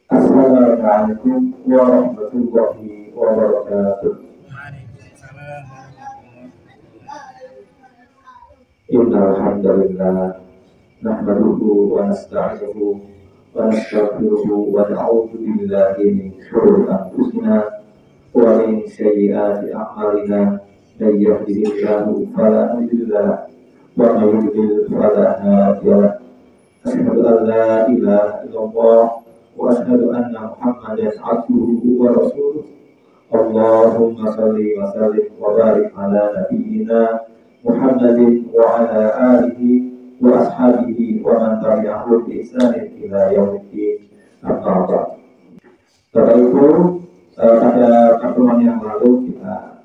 Assalamualaikum warahmatullahi wabarakatuh. Innal hamdalillah nahmaduhu wa nasta'inuhu wa nastaghfiruhu wa na'udzu billahi min shururi anfusina wa min sayyiati a'malina. Man yahdihillahu fala mudilla lahu wa man yudlil fala hadiya lahu. Asyhadu an la ilaha illallah wa asyhadu anna Muhammadan abduhu wa rasuluh. Allahumma shalli wa sallim wa barik ala nabiyyina Muhammadin wa ala alihi wa ashabihi wa man tabi'ahum bi ihsanin ila yaumiddin. Amma ba'd. Bapak Ibu, pada pertemuan yang lalu kita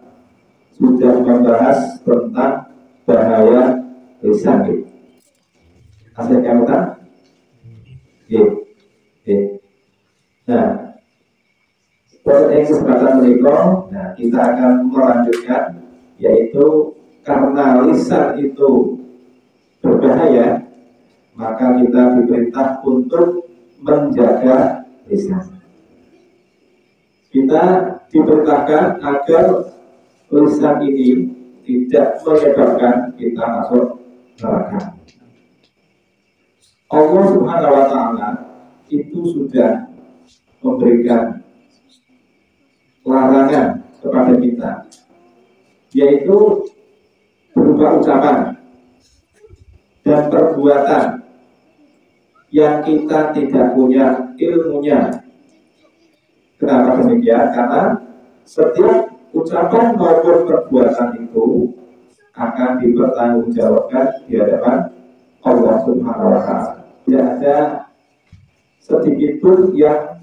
sudah membahas tentang bahaya lisan. Asal kamu kan? Nah, pada kesempatan berikut, kita akan melanjutkan, yaitu karena lisan itu berbahaya, maka kita diperintah untuk menjaga lisan. Kita diperintahkan agar lisan ini tidak menyebabkan kita masuk neraka. Allah Subhanahu wa Ta'ala itu sudah memberikan larangan kepada kita, yaitu berupa ucapan dan perbuatan yang kita tidak punya ilmunya. Kenapa demikian? Karena setiap ucapan maupun perbuatan itu akan dipertanggungjawabkan di hadapan Allah Subhanahu wa Ta'ala. Tidak ada sedikit pun yang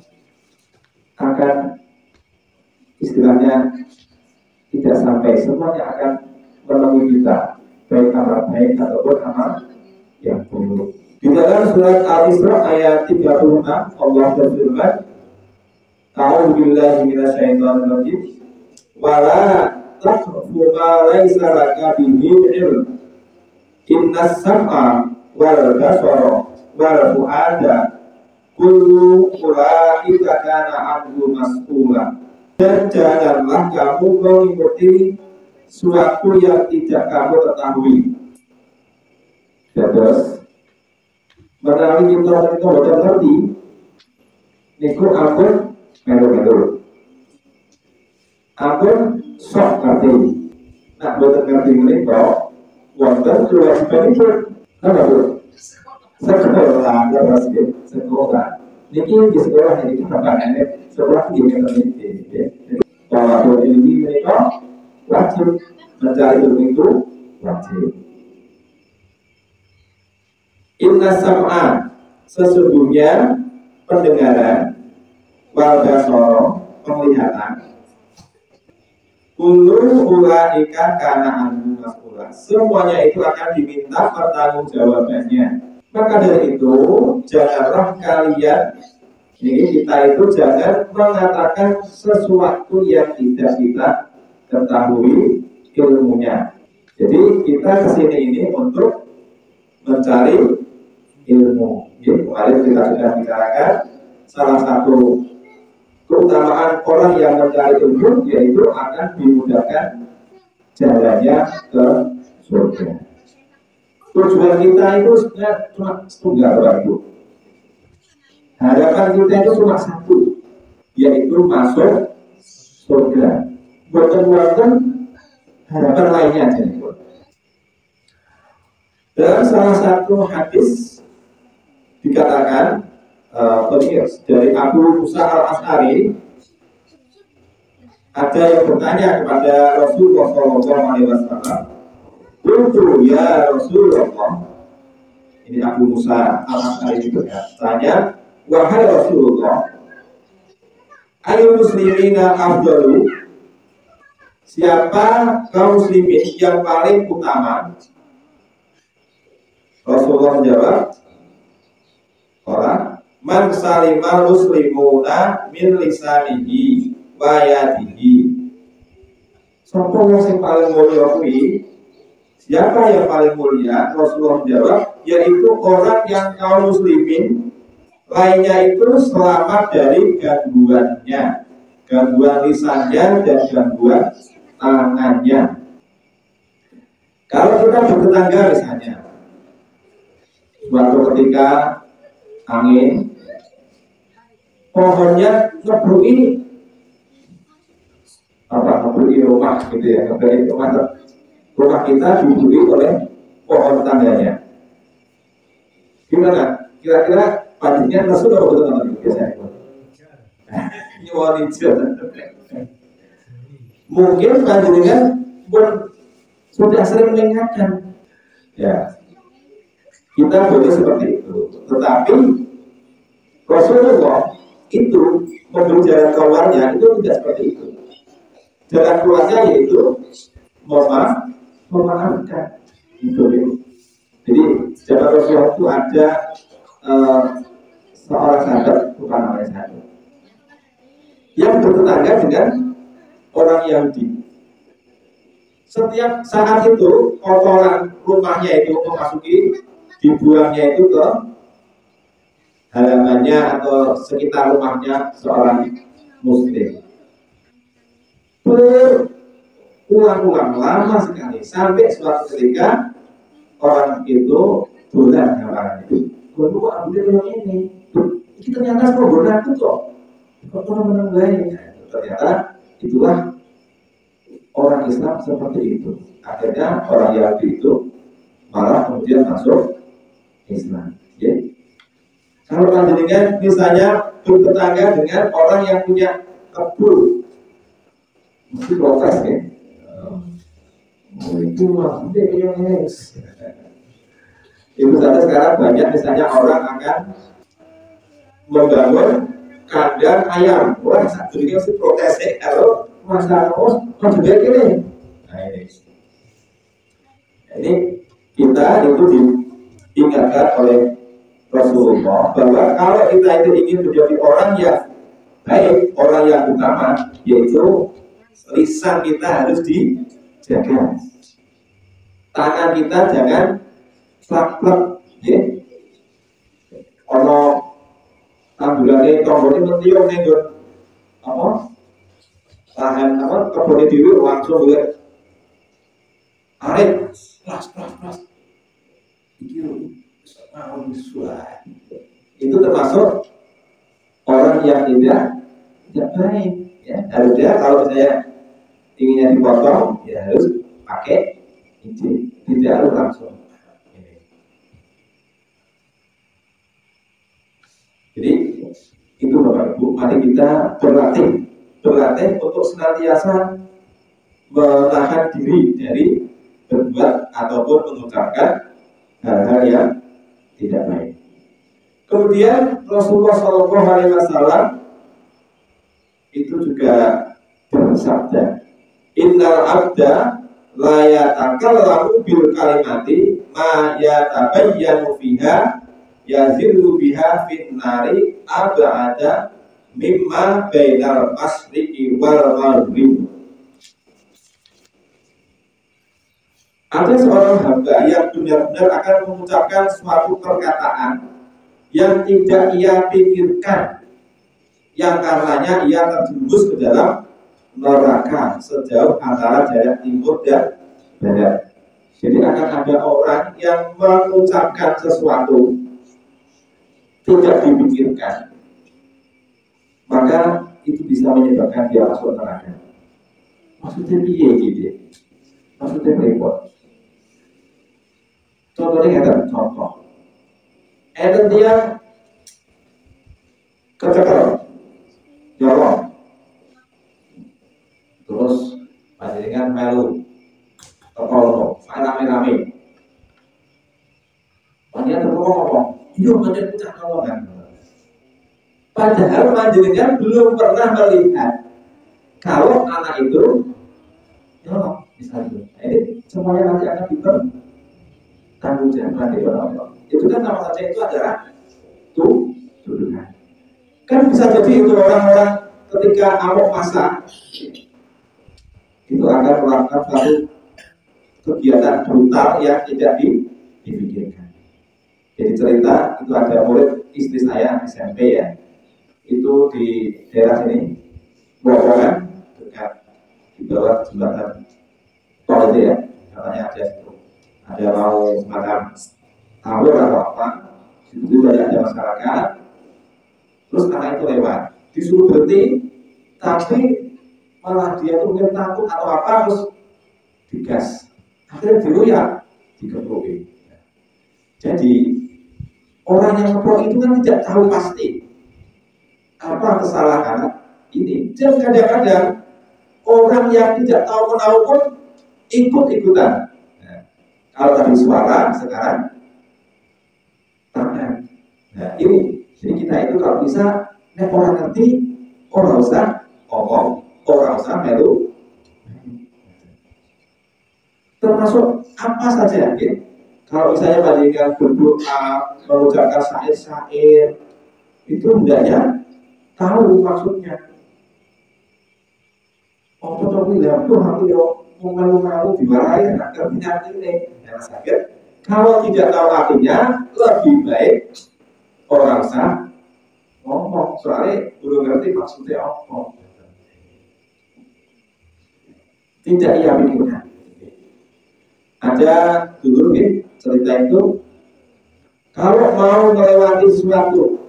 akan istilahnya tidak sampai, semuanya akan menemui kita, baik amal baik ataupun amal yang buruk. Di dalam surat Al-Isra ayat 36 Allah berfirman, A'udzu billahi minasyaitonir rajim, wala taqfu ma laysa laka bihi ilm, innas sam'a wal basara wal fu'ada kullu ulaika kana anhu mas'ula. Dan janganlah kamu mengikuti suatu yang tidak kamu ketahui. Terus menawi kita boten ngerti niku ampun melu-melu, ampun sok ngerti. Nak boten ngerti menika wonten kewajibanipun apa Bu? Sekolah, sekolah. Niki di sekolah ini kapan sekolah di Indonesia. Kalau ilmu mereka wajib mencari ilmu itu wajib. Inna sam'a, sesungguhnya pendengaran, wal basara, penglihatan, kullu ulaika kana anhu mas'ula, semuanya itu akan diminta pertanggungjawabannya. Maka dari itu janganlah kalian, ini kita itu jangan mengatakan sesuatu yang tidak kita ketahui ilmunya. Jadi kita kesini ini untuk mencari ilmu. Kemarin kita sudah bicarakan salah satu keutamaan orang yang mencari ilmu, yaitu akan dimudahkan jalannya ke surga. Tujuan kita itu sebenarnya cuma tunggal, Bapak Ibu. Harapan kita itu cuma satu, yaitu masuk surga. Bukan harapan lainnya aja. Dalam salah satu hadis dikatakan dari Abu Musa al-Asy'ari, ada yang bertanya kepada Rasulullah SAW, "Qultu ya Rasulullah," ini Abu Musa al-Asy'ari bertanya, "Wahai Rasulullah, ayu muslimina afdalu?" Siapa kaum muslimin yang paling utama? Rasulullah menjawab, orang man salimal muslimuna min lisanihi wa yadihi. Sapa yang paling mulia kuwi? Siapa yang paling mulia? Rasulullah menjawab, yaitu orang yang kaum muslimin lainnya itu selamat dari gangguannya, gangguan lisannya dan gangguan tangannya. Kalau kita bertetangga misalnya, suatu ketika angin, pohonnya ngebruki rumah gitu ya, ngebruki rumah kita diburi oleh pohon tangganya. Gimana? Kira-kira paginya langsung atau betul-betul biasanya? Nyuwun hijau. Mungkin panjenengan pun sudah sering mengingatkan, ya kita boleh seperti itu. Tetapi Rasulullah itu memberi jalan keluarnya itu tidak seperti itu. Jalan keluarnya yaitu memaafkan. Itu. Jadi jalan Rasulullah itu ada seorang sahabat, bukan namanya sahabat, yang bertetangga dengan orang Yahudi. Setiap saat itu kotoran rumahnya itu memasuki, dibuangnya itu ke halamannya atau sekitar rumahnya seorang muslim. Berulang-ulang lama sekali sampai suatu ketika orang itu bulan orang itu, "Gua ambil yang ini. Ini ternyata problem itu kok. Kok orang baik?" Ternyata itulah orang Islam seperti itu. Akhirnya orang Yahudi itu malah kemudian masuk Islam. Ya. Kalau panjenengan misalnya bertetangga dengan orang yang punya kebun, mesti protes ya. Itu maksudnya yang itu saja sekarang banyak misalnya orang akan membangun kandang ayam. Wah, satu ini mesti protes ya. Kalau masalah kan juga ini. Nah ini kita itu diingatkan oleh Rasulullah bahwa kalau kita itu ingin menjadi orang yang baik, orang yang utama, yaitu lisan kita harus dijaga, tangan kita jangan plak-plak, ya. Ono tanggulane tombone mentiung ning apa? Tahan apa kebone dhewe langsung gue arep plas. Iki itu termasuk orang yang tidak baik, ya. Harusnya kalau saya inginnya dipotong, ya harus pakai ini, tidak harus langsung. Jadi itu Bapak Ibu, mari kita berlatih untuk senantiasa menahan diri dari berbuat ataupun mengucapkan hal-hal yang tidak baik. Kemudian Rasulullah SAW itu juga bersabda, "Innal abda la yatakallamu bil kalimati ma yatabayyanu fiha yazillu biha fin nari ab'ada mimma bainal masriqi wal maghrib." Ada seorang hamba yang benar-benar akan mengucapkan suatu perkataan yang tidak ia pikirkan, yang karenanya ia terjerumus ke dalam neraka sejauh antara jarak timur dan barat. Jadi akan ada orang yang mengucapkan sesuatu tidak dipikirkan, maka itu bisa menyebabkan dia masuk neraka. Maksudnya piye gitu? Maksudnya repot. Contohnya contoh. Dia kecekel, nyolong, terus panjenengan melu, teko, rame-rame. Panjenengan ngomong, iya panjenengan pucah nyolongan. Padahal panjenengan belum pernah melihat kalau anak itu nyolong, misalnya. Ini semuanya nanti akan tanggung jawab dari Allah. Itu kan sama saja itu adalah tuduhan. Kan bisa jadi itu orang-orang ketika amuk masa itu akan melakukan satu kegiatan brutal yang tidak dipikirkan. Jadi cerita itu ada murid istri saya SMP ya, itu di daerah sini, Borongan, dekat di bawah jembatan tol itu ya, katanya ada mau semacam tawur atau apa, itu banyak ada masyarakat, terus anak itu lewat, disuruh berhenti, tapi malah dia tuh mungkin takut atau apa, terus digas, akhirnya diroyak, dikeprokin. Jadi orang yang ngeprok itu kan tidak tahu pasti apa kesalahan ini, dan kadang-kadang orang yang tidak tahu menahu pun ikut-ikutan. Nah, kalau tadi suara, sekarang tangan. Nah ini, jadi kita itu kalau bisa, orang ngerti, orang usah ngomong, orang usah melu. Termasuk apa saja ya. Kalau misalnya bandingkan berdoa, mengucapkan syair-syair, itu hendaknya tahu maksudnya. Apa tuh bilang tuh aku yo ngomong dimarahin, artinya ini yang sakit. Kalau tidak tahu artinya, lebih baik orang sah ngomong, soalnya belum ngerti maksudnya apa. Tidak ia pikirkan. Ada dulu nih cerita itu, kalau mau melewati sesuatu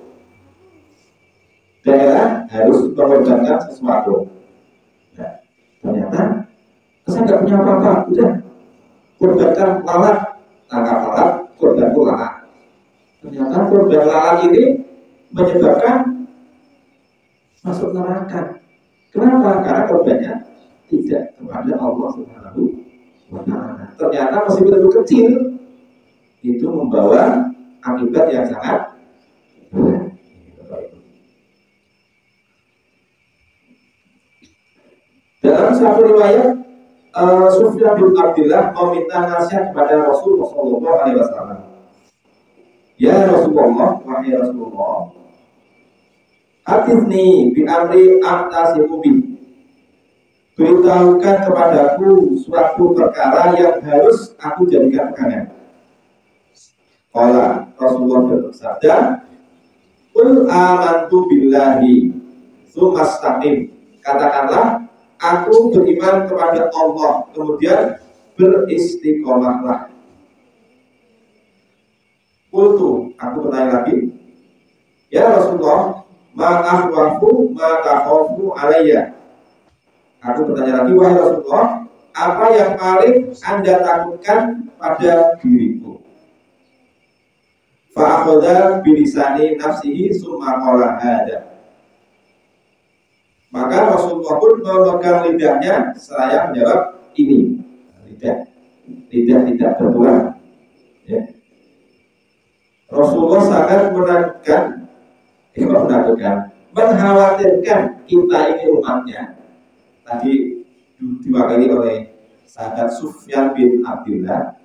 daerah harus mengorbankan sesuatu. Nah, ternyata saya nggak punya apa-apa, udah korbankan lalat, tangkap lalat, korban lalat. Ternyata korban lalat ini menyebabkan masuk neraka. Kenapa? Karena korbannya tidak kepada Allah Subhanahu wa Ta'ala. Ternyata meskipun itu kecil, itu membawa akibat yang sangat berat. Dalam satu riwayat, Sufyan bin Abdullah meminta nasihat kepada Rasulullah SAW. Ya Rasulullah, wahai Rasulullah, haditsni bi amri a'tasimu bi. Beritahukan kepadaku suatu perkara yang harus aku jadikan pegangan. Qala Rasulullah bersabda, "Qul amantu billahi tsumastaqim." Katakanlah, aku beriman kepada Allah, kemudian beristiqomahlah. Qultu, aku bertanya lagi, ya Rasulullah, ma akhwafu ma takhafu alayya. Aku bertanya lagi, wahai Rasulullah, apa yang paling Anda takutkan pada diriku? Fa akhadha bilisani nafsihi summa qala hada. Maka Rasulullah pun memegang lidahnya seraya menjawab ini. Lidah tidak bertulang. Ya. Rasulullah sangat mengkhawatirkan kita ini umatnya. Tadi diwakili oleh sahabat Sufyan bin Abdullah,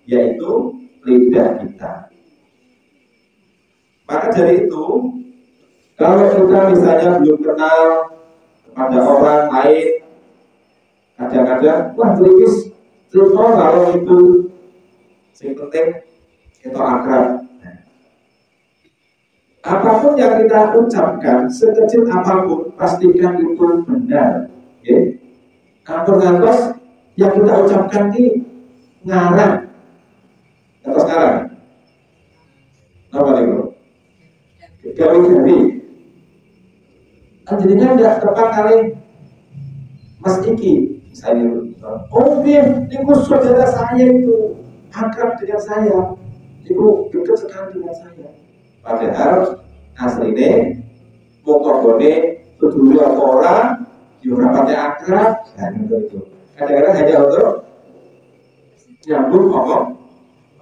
yaitu lidah kita. Maka dari itu, kalau kita misalnya belum kenal kepada orang lain, kadang-kadang wah terikis, kalau itu yang penting kita akrab. Apapun yang kita ucapkan, sekecil apapun, pastikan itu benar. Okay. Kantor-kantor yang kita ucapkan ini ngarang atau sekarang apa itu? Gawi-gawi. Jadinya tidak tepat kali Mas Iki misalnya, oh Bim, itu saudara saya itu akrab dengan saya, itu dekat sekali dengan saya. Padahal aslinya mokobone kedua orang rapatnya akrab, dan itu kadang-kadang hanya untuk nyambung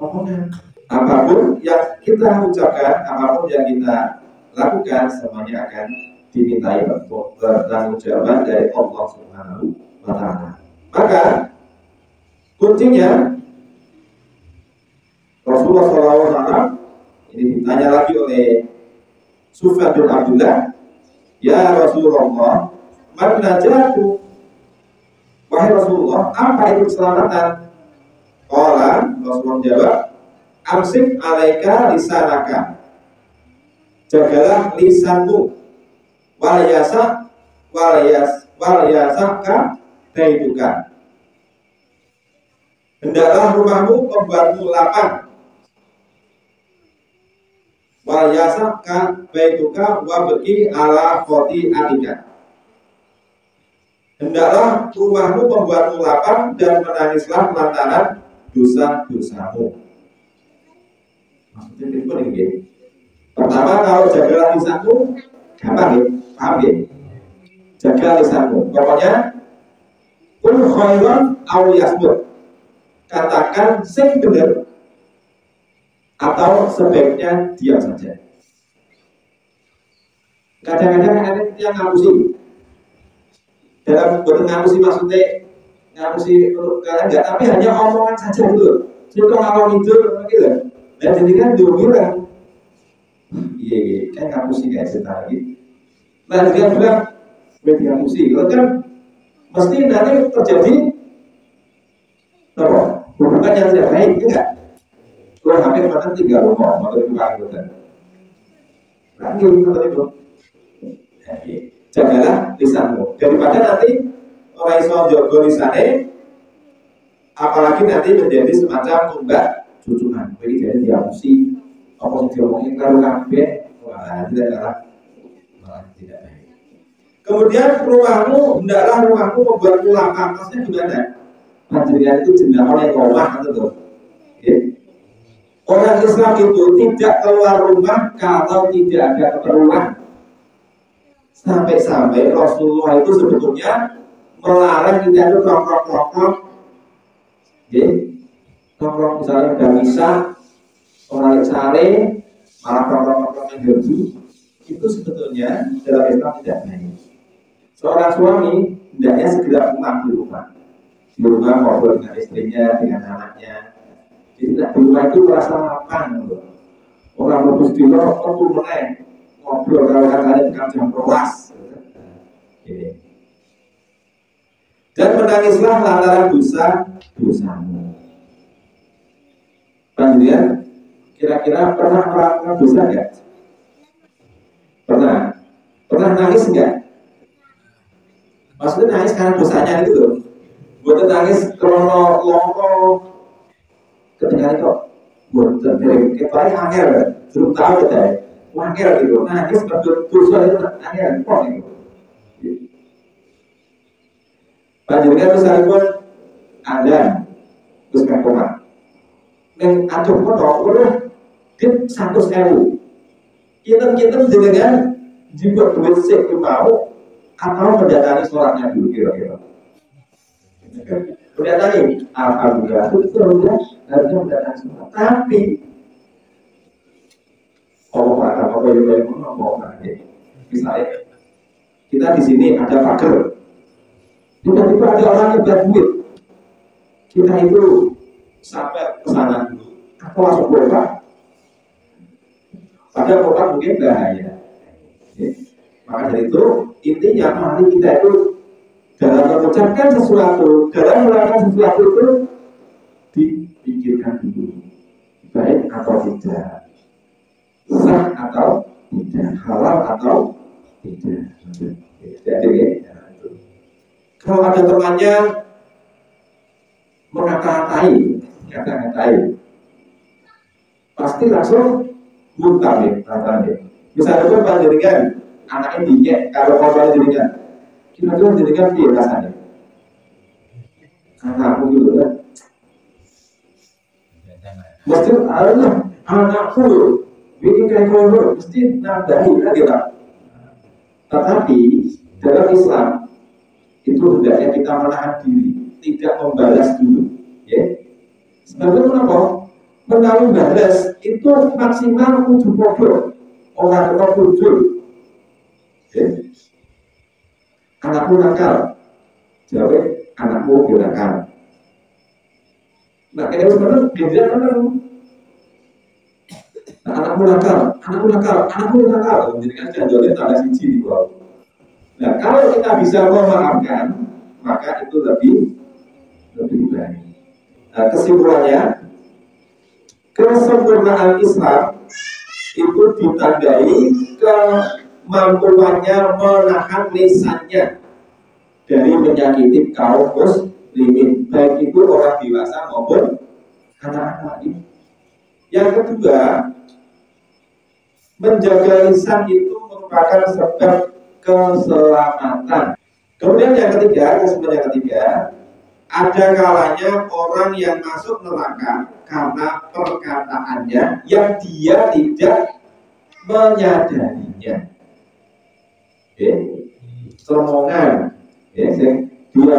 omongan. Apapun yang kita ucapkan, apapun yang kita lakukan, semuanya akan dimintai pertanggungjawaban dari Allah Subhanahu wa Ta'ala. Maka kuncinya Rasulullah SAW ini ditanya lagi oleh Sufyan bin Abdullah, ya Rasulullah, man najatu, wahai Rasulullah, apa itu keselamatan? Qala, Rasulullah menjawab, amsik alaika lisanaka, jagalah lisanmu, walayasaka baituka. Hendaklah rumahmu membuatmu lapang. Walayasaka baituka wabki ala khoti'atika. Hendaklah rumahmu membuatmu lapang dan menangislah lantaran dosa-dosamu. Maksudnya itu nih. Pertama, kalau jagalah lisanmu, gampang ya, paham ya? Jaga lisanmu. Pokoknya kul khairan aw yasmut. Katakan sing bener atau sebaiknya diam saja. Kadang-kadang ada yang ngapusi. Dalam bentuk ngapusi maksudnya ngapusi untuk kalian enggak, tapi hanya omongan saja gitu. Jadi kalau ngomong itu gitu. Dan jadi kan dia bilang, iya, kan ngapusi guys cerita lagi. Nah dia bilang, media ngapusi, itu kan mesti nanti terjadi apa? Hubungan yang tidak baik, enggak? Kalau hampir pada 3 rumah, maka itu kan gitu kan. Lagi itu. Jagalah lisanmu. Daripada nanti orang Islam jaga lisane, apalagi nanti menjadi semacam tumbak cucukan. Jadi jadi diamusi, apa yang diomongin kalau kabeh, wah tidak kalah, malah tidak baik. Kemudian hendaklah rumahmu membuatmu lapang. Maksudnya gimana? Panjenengan itu jenengan yang ngomah gitu. Orang Islam itu tidak keluar rumah kalau tidak ada keperluan. Sampai-sampai Rasulullah itu sebetulnya melarang kita itu nongkrong-nongkrong, nongkrong misalnya udah bisa, orang sare, malah nongkrong-nongkrong yang gerbu, itu sebetulnya dalam Islam tidak baik. Seorang suami hendaknya segera pulang di rumah ngobrol dengan istrinya, dengan anaknya. Jadi di rumah itu merasa mapan, orang lebih dulu, aku meneng. Ngobrol kalau katanya dengan jam prolas, dan menangislah lantaran dosamu. Panjenengan kira-kira pernah melakukan dosa enggak? Pernah nangis enggak? Maksudnya nangis karena dosanya itu loh. Bukan nangis krono longko ketika itu bukan dari kecuali angel, belum tahu kita. Wangil gitu, nah ini sebagai dosa itu angel, kok gitu. Panjenengan misalipun ada terus koma, yang acuh kono, udah dia 100.000. Kita jenengan juga duit sih mau atau mendatangi sholatnya dulu kira-kira. Mendatangi, alhamdulillah itu harusnya mendatangi sholat, tapi misalnya kita di sini ada pagar, tiba-tiba ada orang yang berduit, kita itu sampai ke sana dulu, atau langsung berubah, padahal berubah mungkin bahaya. Maka dari itu intinya mari kita itu dalam mengucapkan sesuatu, dalam melakukan sesuatu itu dipikirkan dulu, baik atau tidak, sah atau tidak, halal atau tidak. Jadi kalau ada temannya mengata-ngatai, pasti langsung muntah nih katanya. Misalnya pun panjenengan anaknya dinyek, kalau korban jenengan, kira-kira jenengan dia rasanya. Anakku gitu kan. Mesti anakku. Bikin kayak korban, mesti nambahi lagi Pak. Tetapi dalam Islam itu hendaknya kita menahan diri, tidak membalas dulu, ya. Sebabnya kenapa? Menawi balas itu maksimal 7 bodoh, orang 7. Ya. Anakmu nakal, jawab anakmu nakal. Nah, ini benar, dia benar. Nah, anakmu nakal. Jadi kan janjolnya tambah siji di bawah. Nah, kalau kita bisa memaafkan, maka itu lebih baik. Nah, kesimpulannya, kesempurnaan Islam itu ditandai kemampuannya menahan lisannya dari menyakiti kaum muslimin, baik itu orang dewasa maupun anak-anak. Yang kedua, menjaga lisan itu merupakan sebab keselamatan. Kemudian yang ketiga, kesimpulan yang ketiga, ada kalanya orang yang masuk neraka karena perkataannya yang dia tidak menyadarinya. Semongan, dia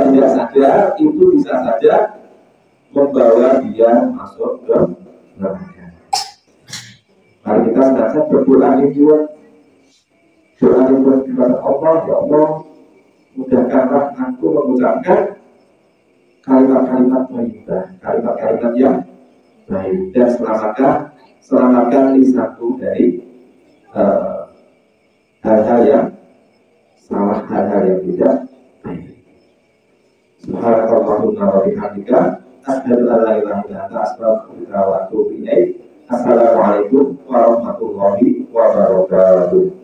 tidak sadar, itu bisa saja membawa dia masuk ke neraka. Mari kita senantiasa berdoa juga, doa kepada Allah, ya Allah, mudahkanlah aku mengucapkan kalimat-kalimat thayyibah, kalimat-kalimat yang baik, dan selamatkan lisanku dari hal-hal yang salah, hal-hal yang tidak baik. Subhanakallahumma wa bihamdika, asyhadu an la ilaha illa anta, astaghfiruka wa atubu ilaik. Assalamualaikum warahmatullahi wabarakatuh.